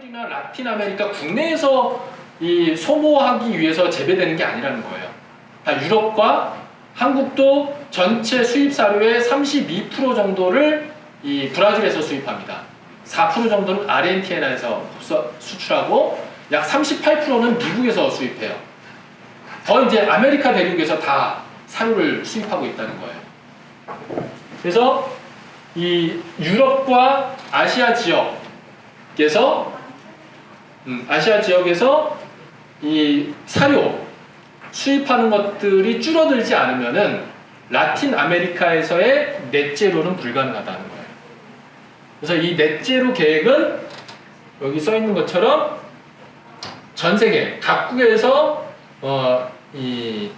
브라질이나 라틴 아메리카 국내에서 이 소모하기 위해서 재배되는 게 아니라는 거예요. 다 유럽과 한국도 전체 수입 사료의 32% 정도를 이 브라질에서 수입합니다. 4% 정도는 아르헨티나에서 수출하고 약 38%는 미국에서 수입해요. 더 이제 아메리카 대륙에서 다 사료를 수입하고 있다는 거예요. 그래서 이 유럽과 아시아 지역에서 이 사료 수입하는 것들이 줄어들지 않으면은 라틴 아메리카에서의 넷제로는 불가능하다는 거예요. 그래서 이 넷제로 계획은 여기 써 있는 것처럼 전 세계 각국에서 이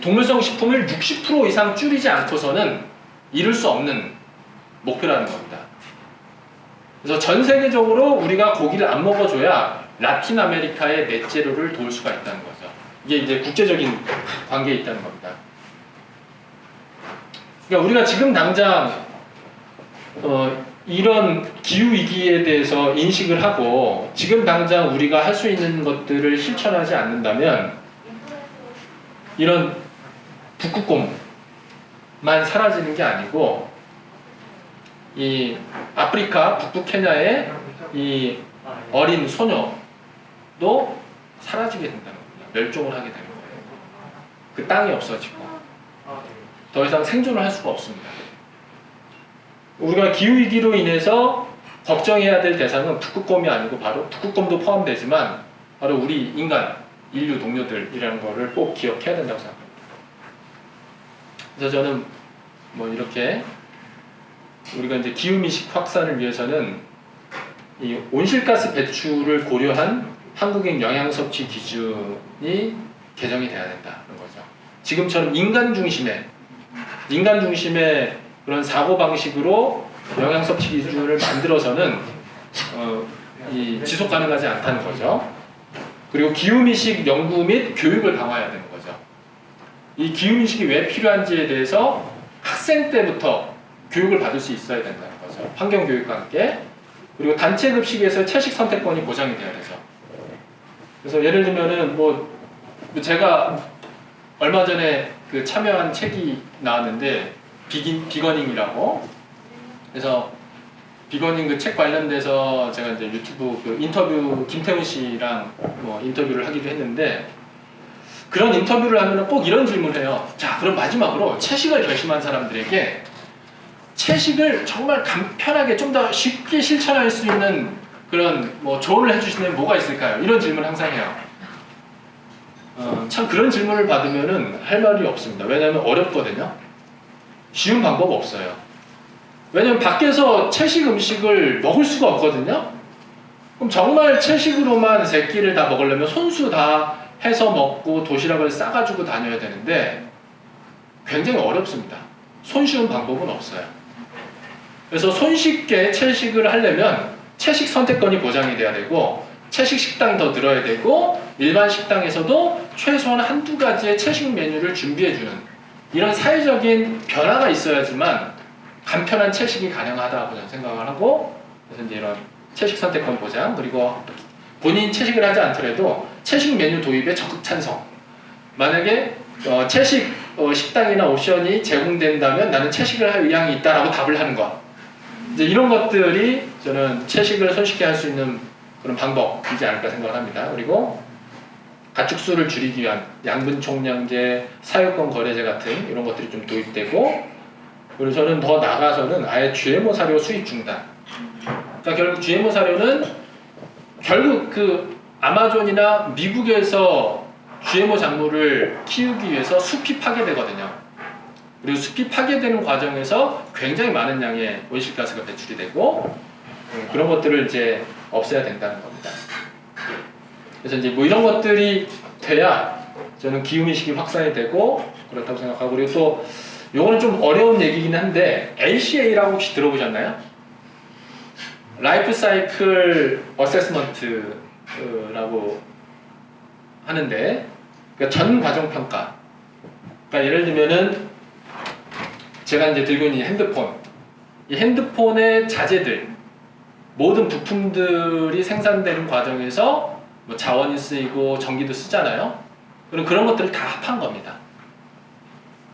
동물성 식품을 60% 이상 줄이지 않고서는 이룰 수 없는 목표라는 겁니다. 그래서 전 세계적으로 우리가 고기를 안 먹어줘야 라틴 아메리카의 넷제로를 도울 수가 있다는 거죠. 이게 이제 국제적인 관계에 있다는 겁니다. 그러니까 우리가 지금 당장 이런 기후 위기에 대해서 인식을 하고 지금 당장 우리가 할 수 있는 것들을 실천하지 않는다면 이런 북극곰만 사라지는 게 아니고 이 아프리카 북부 케냐의 이 어린 소녀도 사라지게 된다는 겁니다. 멸종을 하게 되는 거예요. 그 땅이 없어지고 더 이상 생존을 할 수가 없습니다. 우리가 기후위기로 인해서 걱정해야 될 대상은 북극곰이 아니고 바로 북극곰도 포함되지만 바로 우리 인간, 인류 동료들이라는 거를 꼭 기억해야 된다고 생각합니다. 그래서 저는 뭐 이렇게 우리가 이제 기후미식 확산을 위해서는 이 온실가스 배출을 고려한 한국인 영양섭취 기준이 개정이 돼야 된다는 거죠. 지금처럼 인간 중심의 그런 사고 방식으로 영양섭취 기준을 만들어서는 이 지속 가능하지 않다는 거죠. 그리고 기후미식 연구 및 교육을 강화해야 되는 거죠. 이 기후미식이 왜 필요한지에 대해서 학생 때부터 교육을 받을 수 있어야 된다는 거죠. 환경교육과 함께. 그리고 단체 급식에서 채식 선택권이 보장이 돼야 되죠. 그래서 예를 들면은 뭐 제가 얼마 전에 그 참여한 책이 나왔는데 비거닝이라고. 그래서 비거닝 그 책 관련돼서 제가 이제 유튜브 그 인터뷰 김태훈 씨랑 뭐 인터뷰를 하기도 했는데 그런 인터뷰를 하면은 꼭 이런 질문을 해요. 자, 그럼 마지막으로 채식을 결심한 사람들에게 채식을 정말 간편하게 좀 더 쉽게 실천할 수 있는 그런 뭐 조언을 해주시는 뭐가 있을까요? 이런 질문을 항상 해요. 참 그런 질문을 받으면은 할 말이 없습니다. 왜냐하면 어렵거든요. 쉬운 방법 없어요. 왜냐면 밖에서 채식 음식을 먹을 수가 없거든요. 그럼 정말 채식으로만 세 끼를 다 먹으려면 손수 다 해서 먹고 도시락을 싸가지고 다녀야 되는데 굉장히 어렵습니다. 손쉬운 방법은 없어요. 그래서 손쉽게 채식을 하려면 채식 선택권이 보장이 돼야 되고 채식 식당이 더 늘어야 되고 일반 식당에서도 최소한 한두 가지의 채식 메뉴를 준비해주는 이런 사회적인 변화가 있어야지만 간편한 채식이 가능하다고 저는 생각을 하고 그래서 이제 이런 채식 선택권 보장 그리고 본인 채식을 하지 않더라도 채식 메뉴 도입에 적극 찬성. 만약에 채식 식당이나 옵션이 제공된다면 나는 채식을 할 의향이 있다라고 답을 하는 것. 이제 이런 것들이 저는 채식을 손쉽게 할 수 있는 그런 방법이지 않을까 생각을 합니다. 그리고 가축수를 줄이기 위한 양분 총량제, 사육권 거래제 같은 이런 것들이 좀 도입되고 그리고 저는 더 나아가서는 아예 GMO 사료 수입 중단. 그러니까 결국 GMO 사료는 결국 그 아마존이나 미국에서 GMO 작물을 키우기 위해서 숲이 파괴되거든요. 그리고 숲이 파괴되는 과정에서 굉장히 많은 양의 온실가스가 배출이 되고 그런 것들을 이제 없애야 된다는 겁니다. 그래서 이제 뭐 이런 것들이 돼야 저는 기후미식이 확산이 되고 그렇다고 생각하고 그리고 또 요거는 좀 어려운 얘기긴 한데 LCA라고 혹시 들어보셨나요? 라이프 사이클 어세스먼트라고 하는데 그러니까 전 과정 평가. 그러니까 예를 들면은 제가 이제 들고 있는 이 핸드폰의 자재들 모든 부품들이 생산되는 과정에서 뭐 자원이 쓰이고 전기도 쓰잖아요. 그럼 그런 것들을 다 합한 겁니다.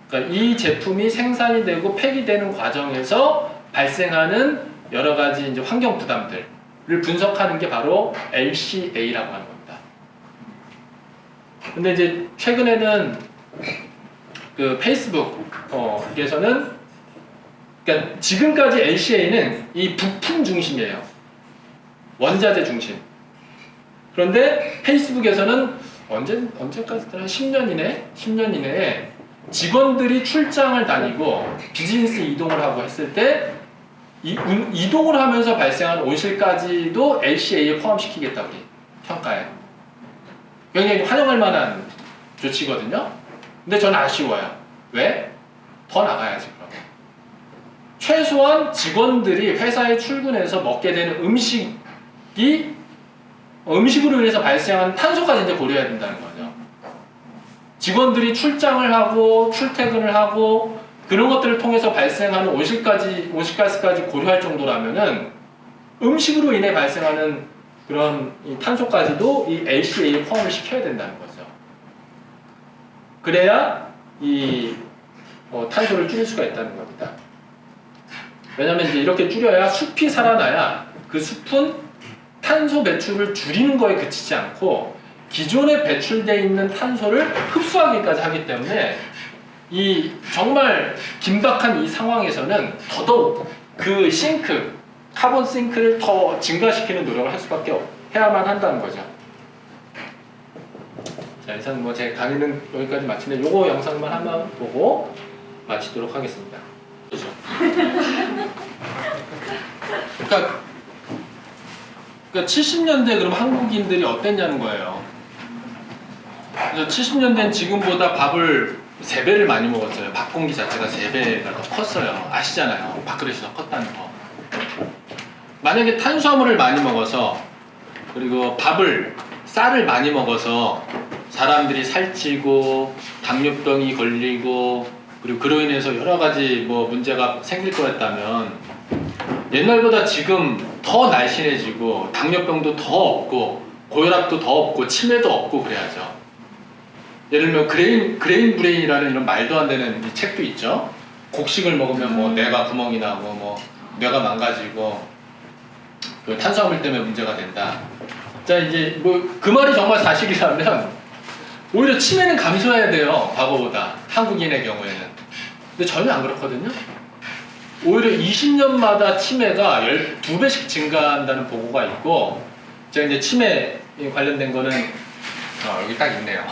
그러니까 이 제품이 생산이 되고 폐기되는 과정에서 발생하는 여러 가지 이제 환경 부담들을 분석하는 게 바로 LCA라고 하는 겁니다. 근데 이제 최근에는 그 페이스북에서는 그러니까 지금까지 LCA는 이 부품 중심이에요. 원자재 중심. 그런데 페이스북에서는 언제까지더라? 10년 이내에 직원들이 출장을 다니고 비즈니스 이동을 하고 했을 때 이동을 하면서 발생한 온실까지도 LCA에 포함시키겠다고 평가해요. 굉장히 환영할 만한 조치거든요. 근데 저는 아쉬워요. 왜? 더 나가야지 그럼. 최소한 직원들이 회사에 출근해서 먹게 되는 음식으로 인해서 발생하는 탄소까지 이제 고려해야 된다는 거죠. 직원들이 출장을 하고 출퇴근을 하고 그런 것들을 통해서 발생하는 온실가스까지 고려할 정도라면은 음식으로 인해 발생하는 그런 이 탄소까지도 이 LCA에 포함을 시켜야 된다는 거죠. 그래야 이 탄소를 줄일 수가 있다는 겁니다. 왜냐하면 이제 이렇게 줄여야 숲이 살아나야 그 숲은 탄소 배출을 줄이는 거에 그치지 않고 기존에 배출되어 있는 탄소를 흡수하기까지 하기 때문에 이 정말 긴박한 이 상황에서는 더더욱 그 카본 싱크를 더 증가시키는 노력을 할 수밖에 해야만 한다는 거죠. 자, 이상 뭐 제 강의는 여기까지 마치는데 요거 영상만 한번 보고 마치도록 하겠습니다. 그렇죠? 그러니까 70년대 그럼 한국인들이 어땠냐는 거예요. 그래서 70년대는 지금보다 밥을 3배를 많이 먹었어요. 밥 공기 자체가 3배가 더 컸어요. 아시잖아요. 밥그릇이 더 컸다는 거. 만약에 탄수화물을 많이 먹어서 그리고 쌀을 많이 먹어서 사람들이 살찌고 당뇨병이 걸리고 그리고 그로 인해서 여러 가지 뭐 문제가 생길 거였다면 옛날보다 지금 더 날씬해지고 당뇨병도 더 없고 고혈압도 더 없고 치매도 없고 그래야죠. 예를 들면 그레인 브레인이라는 이런 말도 안 되는 이 책도 있죠. 곡식을 먹으면 뭐 뇌가 구멍이 나고 뭐 뇌가 망가지고 그 탄수화물 때문에 문제가 된다. 자, 이제 뭐 그 말이 정말 사실이라면 오히려 치매는 감소해야 돼요. 과거보다 한국인의 경우에는. 근데 전혀 안 그렇거든요. 오히려 20년마다 치매가 12배씩 증가한다는 보고가 있고, 제가 이제 치매 관련된 거는 여기 딱 있네요.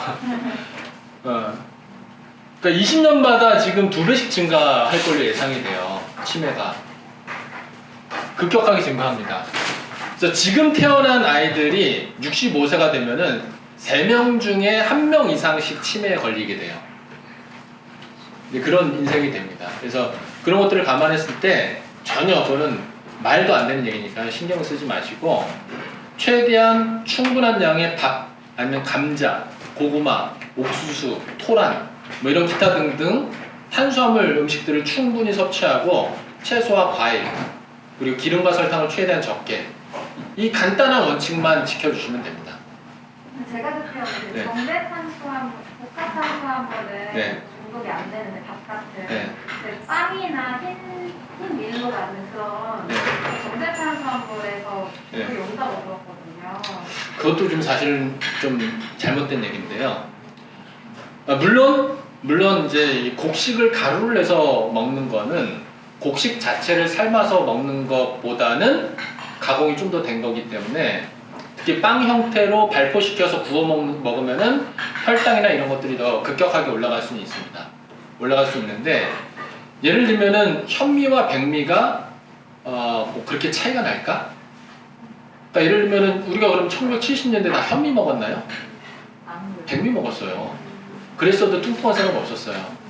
그러니까 20년마다 지금 2배씩 증가할 걸로 예상이 돼요. 치매가 급격하게 증가합니다. 그래서 지금 태어난 아이들이 65세가 되면은 3명 중에 1명 이상씩 치매에 걸리게 돼요. 그런 인생이 됩니다. 그래서 그런 것들을 감안했을 때 전혀 그거는 말도 안 되는 얘기니까 신경 쓰지 마시고 최대한 충분한 양의 밥 아니면 감자, 고구마, 옥수수, 토란 뭐 이런 기타 등등 탄수화물 음식들을 충분히 섭취하고 채소와 과일 그리고 기름과 설탕을 최대한 적게 이 간단한 원칙만 지켜주시면 됩니다. 제가 듣기로는 네. 정제 탄수화물, 복합 탄수화물은 네. 중독이 안 되는데 밥 같은 네. 빵이나 흰 밀로 만든 그런 네. 정제 탄수화물에서 네. 그게 온다고 들었거든요. 그것도 좀 사실은 좀 잘못된 얘기인데요. 물론 이제 이 곡식을 가루를 내서 먹는 거는 곡식 자체를 삶아서 먹는 것보다는 가공이 좀 더 된 거기 때문에 특히 빵 형태로 발포시켜서 구워 먹으면은 혈당이나 이런 것들이 더 급격하게 올라갈 수는 있습니다. 올라갈 수 있는데 예를 들면은 현미와 백미가 뭐 그렇게 차이가 날까? 그러니까 예를 들면은 우리가 그럼 1970년대 다 현미 먹었나요? 백미 먹었어요. 그랬어도 뚱뚱한 사람 없었어요.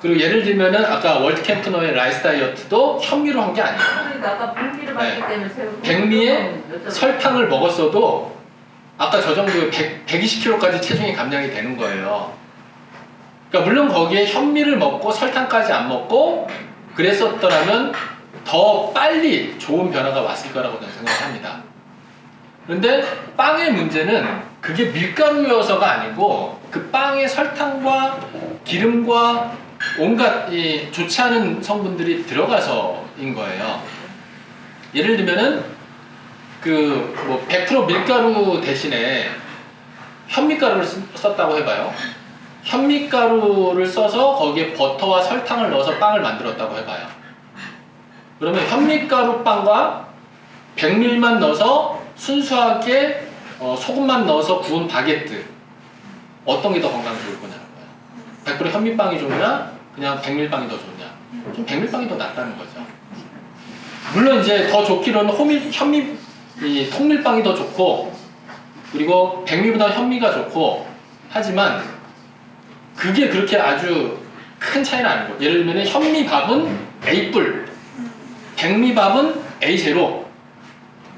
그리고 예를 들면은 아까 월드 캠프너의 라이스 다이어트도 현미로 한 게 아니에요. 그러니까 아까 백미를 봤기 때문에 제가 백미에 설탕을 먹었어도 아까 저 정도의 120kg까지 체중이 감량이 되는 거예요. 그러니까 물론 거기에 현미를 먹고 설탕까지 안 먹고 그랬었더라면 더 빨리 좋은 변화가 왔을 거라고 저는 생각을 합니다. 그런데 빵의 문제는 그게 밀가루여서가 아니고 그 빵에 설탕과 기름과 온갖 이 좋지 않은 성분들이 들어가서인 거예요. 예를 들면은 그 뭐 100% 밀가루 대신에 현미가루를 썼다고 해봐요. 현미가루를 써서 거기에 버터와 설탕을 넣어서 빵을 만들었다고 해봐요. 그러면 현미가루 빵과 백밀만 넣어서 순수하게 소금만 넣어서 구운 바게트, 어떤 게 더 건강 좋을 거냐는 거예요. 100% 현미빵이 좋냐, 그냥 백밀빵이 더 좋냐. 백밀빵이 더 낫다는 거죠. 물론 이제 더 좋기로는 이 통밀빵이 더 좋고, 그리고 백미보다 현미가 좋고 하지만 그게 그렇게 아주 큰 차이는 아니고, 예를 들면 현미밥은 A뿔, 백미밥은 A0,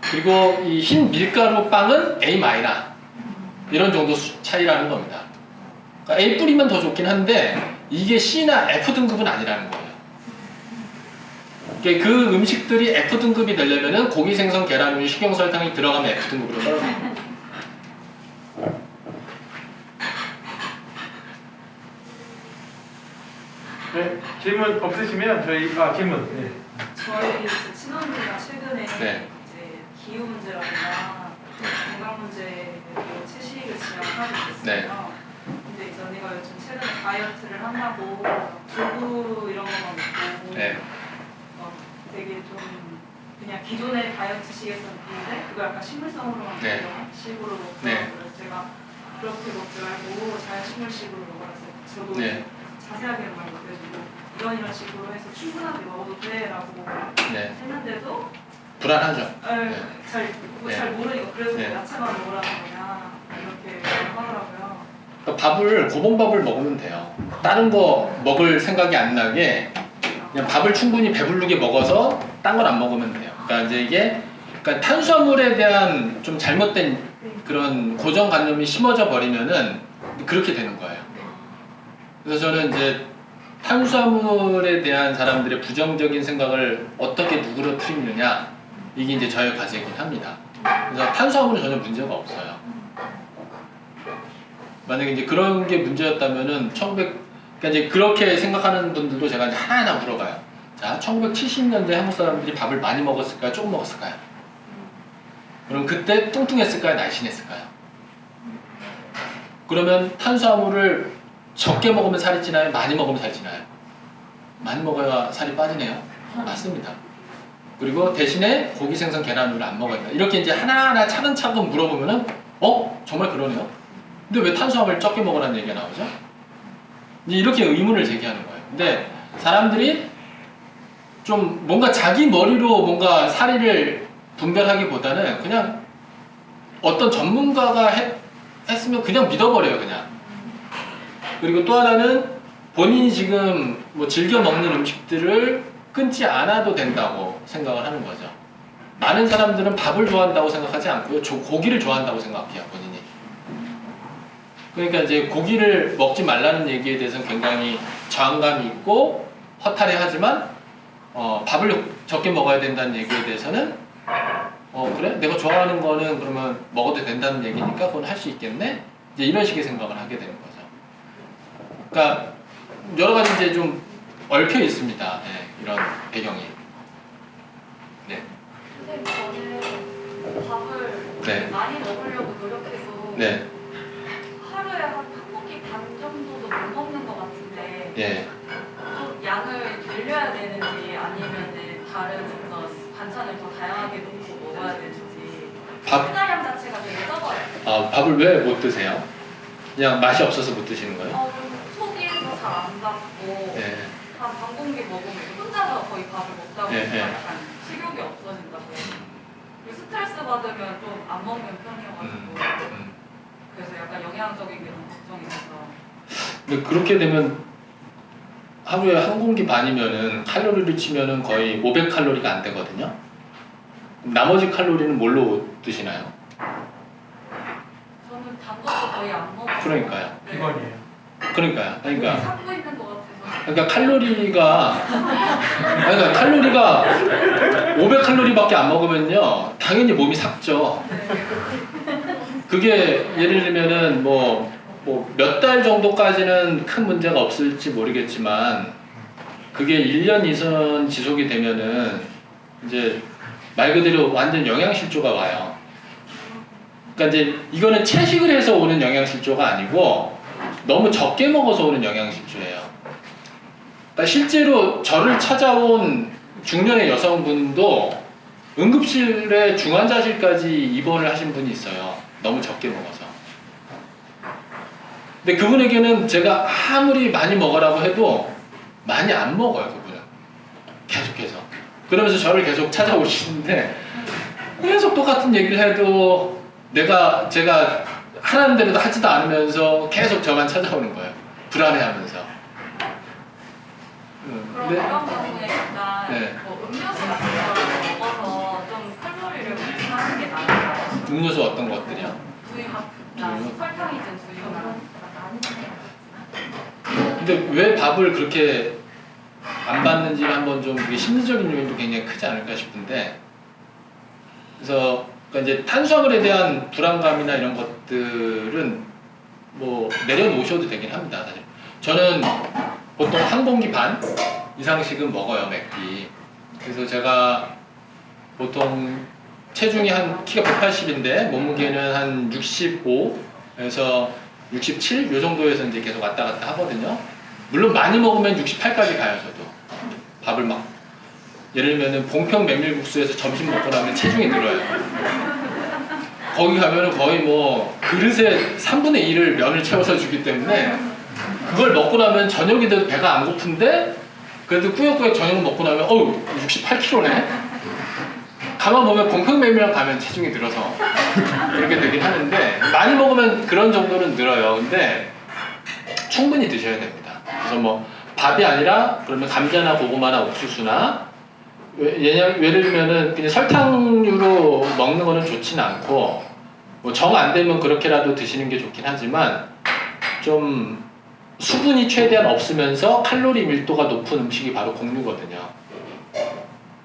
그리고 이 흰 밀가루 빵은 A- 이런 정도 차이라는 겁니다. 그러니까 A뿔이면 더 좋긴 한데 이게 C나 F 등급은 아니라는 거예요. 그러니까 그 음식들이 F 등급이 되려면은 고기, 생선, 계란, 우유, 식용 설탕이 들어가면 F 등급으로 떨어져요. 네, 질문 없으시면 저희 질문. 네. 저희 친언니가 최근에 네. 이제 기후 문제라든가 건강 문제로 채식을 지향하게 네. 됐어요. 근데 이제 언니가 요즘 최근에 다이어트를 한다고 두부 이런 거만 먹고 네. 되게 좀 그냥 기존의 다이어트식에서는 있는데 그걸 약간 식물성으로만 네. 먹는 식으로 먹고 네. 그래서 제가 그렇게 먹지 말고 자연식물식으로 먹으라서 저도 네. 자세하게는 말 못해주고 이런 식으로 해서 충분하게 먹어도 돼라고 네. 했는데도 불안하죠. 잘 모르니까 그래서 네. 야채만 먹으라는 거냐 이렇게 하더라고요. 그러니까 고봉밥을 먹으면 돼요. 다른 거 먹을 생각이 안 나게 그냥 밥을 충분히 배부르게 먹어서 딴 건 안 먹으면 돼요. 그러니까 이제 이게 그러니까 탄수화물에 대한 좀 잘못된 그런 고정관념이 심어져 버리면은 그렇게 되는 거예요. 그래서 저는 이제 탄수화물에 대한 사람들의 부정적인 생각을 어떻게 누그러뜨리느냐, 이게 이제 저의 과제이긴 합니다. 그래서 탄수화물은 전혀 문제가 없어요. 만약에 이제 그런 게 문제였다면은 그러니까 이제 그렇게 생각하는 분들도 제가 이제 하나하나 물어봐요. 자, 1970년대 한국 사람들이 밥을 많이 먹었을까요? 조금 먹었을까요? 그럼 그때 뚱뚱했을까요? 날씬했을까요? 그러면 탄수화물을 적게 먹으면 살이 찌나요? 많이 먹으면 살이 찌나요? 많이 먹어야 살이 빠지네요. 맞습니다. 그리고 대신에 고기, 생선, 계란을 안 먹어야 된다. 이렇게 이제 하나하나 차근차근 물어보면은 정말 그러네요. 근데 왜 탄수화물 적게 먹으라는 얘기가 나오죠? 이제 이렇게 의문을 제기하는 거예요. 근데 사람들이 좀 뭔가 자기 머리로 뭔가 사리를 분별하기보다는 그냥 어떤 전문가가 했으면 그냥 믿어버려요, 그냥. 그리고 또 하나는 본인이 지금 뭐 즐겨 먹는 음식들을 끊지 않아도 된다고 생각을 하는 거죠. 많은 사람들은 밥을 좋아한다고 생각하지 않고요, 고기를 좋아한다고 생각해요, 본인이. 그러니까 이제 고기를 먹지 말라는 얘기에 대해서는 굉장히 저항감이 있고 허탈해하지만 밥을 적게 먹어야 된다는 얘기에 대해서는 그래? 내가 좋아하는 거는 그러면 먹어도 된다는 얘기니까 그건 할 수 있겠네? 이제 이런 식의 생각을 하게 되는 거죠. 그러니까 여러 가지 이제 좀 얽혀 있습니다. 네, 이런 배경이. 네. 선생님, 저는 밥을 네. 많이 먹으려고 노력해도 네. 하루에 한 공기 반 정도도 못 먹는 것 같은데 예. 좀 양을 늘려야 되는지 아니면 다른 좀 더 반찬을 더 다양하게 넣고 먹어야 되는지 식사량 자체가 되게 적어요. 밥을 왜 못 드세요? 그냥 맛이 없어서 못 드시는 거예요? 좀 속이도 잘 안 받고 예. 한 반 공기 먹으면 혼자서 거의 밥을 먹다 보니까 예. 약간 식욕이 없어진다고. 그리고 스트레스 받으면 좀 안 먹는 편이어가지고 그래서 약간 영양적인 게 너무 걱정이 돼서. 근데 그렇게 되면 하루에 한 공기 반이면은 칼로리를 치면은 거의 500칼로리가 안 되거든요. 나머지 칼로리는 뭘로 드시나요? 저는 단 것도 거의 안 먹어요. 그러니까요. 네. 비건이에요. 그러니까 삼고 있는 것 같아서. 그러니까 칼로리가 500칼로리밖에 안 먹으면요 당연히 몸이 삭죠. 그게 예를 들면은 뭐 몇 달 정도까지는 큰 문제가 없을지 모르겠지만 그게 1년 이상 지속이 되면은 이제 말 그대로 완전 영양실조가 와요. 그러니까 이제 이거는 채식을 해서 오는 영양실조가 아니고 너무 적게 먹어서 오는 영양실조예요. 그러니까 실제로 저를 찾아온 중년의 여성분도 응급실에 중환자실까지 입원을 하신 분이 있어요. 너무 적게 먹어서. 근데 그분에게는 제가 아무리 많이 먹으라고 해도 많이 안 먹어요, 그분은. 계속해서. 그러면서 저를 계속 찾아오시는데 계속 똑같은 얘기를 해도 제가 하라는 대로 하지도 않으면서 계속 저만 찾아오는 거예요. 불안해하면서. 그럼 근데 그런 경우에 약간 네. 뭐 음료수 같은 걸 먹어서 좀 칼로리를 공유하는 게 나을까요? 음료수 어떤 것들이요? 두유나 두유? 설탕이 든 두유나 근데 왜 밥을 그렇게 안 받는지 한번 좀 그게 심리적인 요인도 굉장히 크지 않을까 싶은데 그래서 그러니까 이제 탄수화물에 대한 불안감이나 이런 것들은 뭐 내려놓으셔도 되긴 합니다. 사실 저는 보통 한 공기 반 이상씩은 먹어요, 맥기. 그래서 제가 보통 체중이 한 키가 180인데 몸무게는 한 65에서 67 요 정도에서 이제 계속 왔다 갔다 하거든요. 물론 많이 먹으면 68까지 가요, 저도. 밥을 막 예를 들면은 봉평 메밀국수에서 점심 먹고 나면 체중이 늘어요. 거기 가면은 거의 뭐 그릇에 3분의 1을 면을 채워서 주기 때문에 그걸 먹고 나면 저녁이 돼도 배가 안 고픈데 그래도 꾸역꾸역 저녁을 먹고 나면 68kg네? 가만 보면 봉평메밀랑 가면 체중이 늘어서 그렇게 되긴 하는데 많이 먹으면 그런 정도는 늘어요. 근데 충분히 드셔야 됩니다. 그래서 뭐 밥이 아니라 그러면 감자나 고구마나 옥수수나 예를 들면은 그냥 설탕류로 먹는 거는 좋지는 않고 뭐 정 안 되면 그렇게라도 드시는 게 좋긴 하지만 좀 수분이 최대한 없으면서 칼로리 밀도가 높은 음식이 바로 곡류거든요.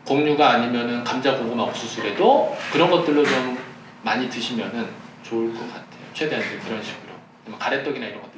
곡류가 아니면은 감자, 고구마, 옥수수래도 그런 것들로 좀 많이 드시면은 좋을 것 같아요. 최대한 이제 그런 식으로. 가래떡이나 이런 것